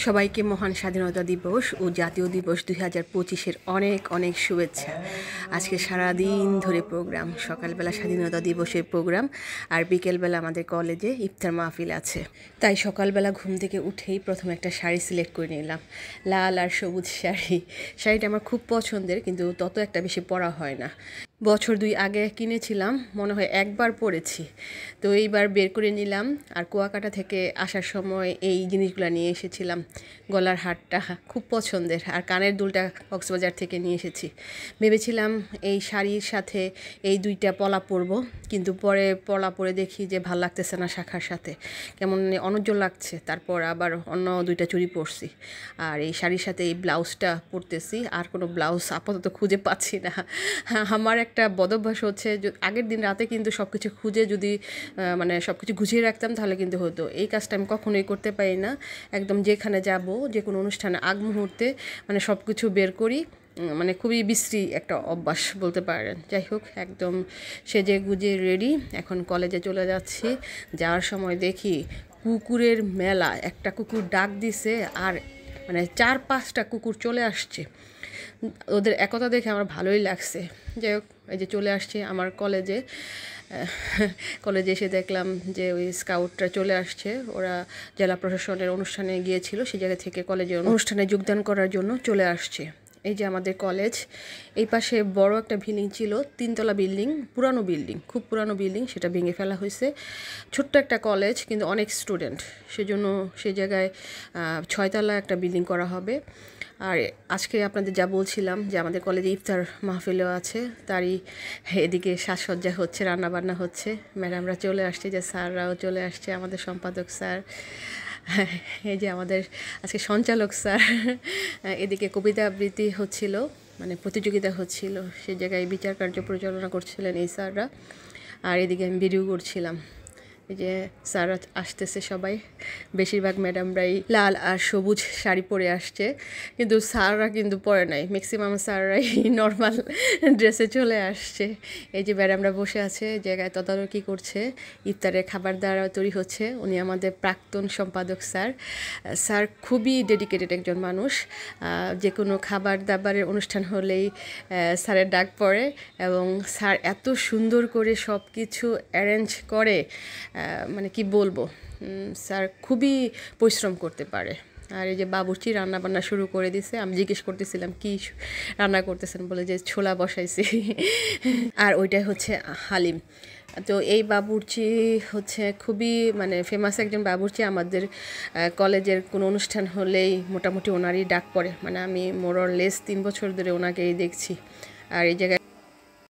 সবাইকে মহান স্বাধীনতা দিবস ও জাতীয় দিবস 2025-এর অনেক অনেক শুভেচ্ছা। আজকে সারাদিন ধরে প্রোগ্রাম, সকালবেলা স্বাধীনতা দিবসের প্রোগ্রাম আর বিকেলবেলা আমাদের কলেজে ইফতার মাহফিল আছে। তাই সকালবেলা ঘুম থেকে উঠেই প্রথমে একটা শাড়ি সিলেক্ট করে নিলাম, লাল আর সবুজ শাড়ি। শাড়িটা আমার খুব পছন্দের, কিন্তু তত একটা বেশি পরা হয় না। বছর 2 আগে কিনেছিলাম, মনে হয় একবার পরেছি, তো এইবার বের করে নিলাম। আর কুয়াকাটা থেকে আসার সময় এই জিনিসগুলো নিয়ে এসেছিলাম। গলার হারটা খুব পছন্দের, আর কানের দুলটা কক্সবাজার থেকে নিয়ে এসেছি। ভেবেছিলাম এই শাড়ির সাথে এই 2টা পলা পরবো, কিন্তু পরে পলা পরে দেখি যে ভাল লাগতেছে না, শাখার সাথে কেমন অনুজ্জ্বল লাগছে। তারপর আবার অন্য 2টা চুড়ি পরছি, আর এই শাড়ির সাথে এই ব্লাউজটা পরতেছি। আর কোনো ব্লাউজ আপাতত খুঁজে পাচ্ছি না। আমার একটা বদভ্যাস হচ্ছে, আগের দিন রাতে কিন্তু সব কিছু খুঁজে যদি মানে সব কিছু গুছিয়ে রাখতাম তাহলে কিন্তু হতো। এই কাজটা আমি কখনোই করতে পারি না। একদম যেখানে যাব, যে কোনো অনুষ্ঠানে আগ মুহূর্তে মানে সব কিছু বের করি, মানে খুবই বিশ্রী একটা অভ্যাস বলতে পারেন। যাই হোক, একদম সেজে গুজে রেডি, এখন কলেজে চলে যাচ্ছি। যাওয়ার সময় দেখি কুকুরের মেলা, একটা কুকুর ডাক দিছে আর মানে 4-5টা কুকুর চলে আসছে। ওদের একতা দেখে আমার ভালোই লাগছে। যাই হোক, এই যে চলে আসছে আমার কলেজে। কলেজে এসে দেখলাম যে ওই স্কাউটরা চলে আসছে। ওরা জেলা প্রশাসনের অনুষ্ঠানে গিয়েছিল, সেই জায়গা থেকে কলেজের অনুষ্ঠানে যোগদান করার জন্য চলে আসছে। এই যে আমাদের কলেজ, এই পাশে বড় একটা বিল্ডিং ছিল, 3তলা বিল্ডিং, পুরানো বিল্ডিং, খুব পুরানো বিল্ডিং, সেটা ভেঙে ফেলা হয়েছে। ছোট্ট একটা কলেজ, কিন্তু অনেক স্টুডেন্ট, সেজন্য সেই জায়গায় 6তলা একটা বিল্ডিং করা হবে। আর আজকে আপনাদের যা বলছিলাম যে আমাদের কলেজে ইফতার মাহফিলও আছে, তারই এদিকে সাজসজ্জা হচ্ছে, রান্নাবান্না হচ্ছে। ম্যাডামরা চলে আসছে, যে স্যাররাও চলে আসছে, আমাদের সম্পাদক স্যার, এই যে আমাদের আজকে সঞ্চালক স্যার। এদিকে কবিতা আবৃত্তি হচ্ছিল, মানে প্রতিযোগিতা হচ্ছিল, সে জায়গায় বিচার কার্য পরিচালনা করছিলেন এই স্যাররা। আর এদিকে আমি ভিডিও করছিলাম। এই যে স্যার আসতেছে, সবাই বেশিরভাগ ম্যাডামরাই লাল আর সবুজ শাড়ি পরে আসছে, কিন্তু স্যাররা কিন্তু পরে নাই, ম্যাক্সিমাম স্যাররাই নর্মাল ড্রেসে চলে আসছে। এই যে ম্যাডামরা বসে আছে, জায়গায় তদারকি করছে, ইফতারের খাবার দ্বারা তৈরি হচ্ছে। উনি আমাদের প্রাক্তন সম্পাদক স্যার। স্যার খুবই ডেডিকেটেড একজন মানুষ। যে কোনো খাবার দাবারের অনুষ্ঠান হলেই স্যারের ডাক পড়ে, এবং স্যার এত সুন্দর করে সব কিছু অ্যারেঞ্জ করে, মানে কি বলবো, স্যার খুবই পরিশ্রম করতে পারে। আর এই যে বাবুর্চি রান্নাবান্না শুরু করে দিছে। আমি জিজ্ঞেস করতেছিলাম কি রান্না করতেছেন, বলে যে ছোলা বসাইছি। আর ওইটাই হচ্ছে হালিম। তো এই বাবুর্চি হচ্ছে খুবই মানে ফেমাস একজন বাবুর্চি। আমাদের কলেজের কোনো অনুষ্ঠান হলেই মোটামুটি ওনারই ডাক পড়ে, মানে আমি মোর অর লেস 3 বছর ধরে ওনাকেই দেখছি। আর এই জায়গায়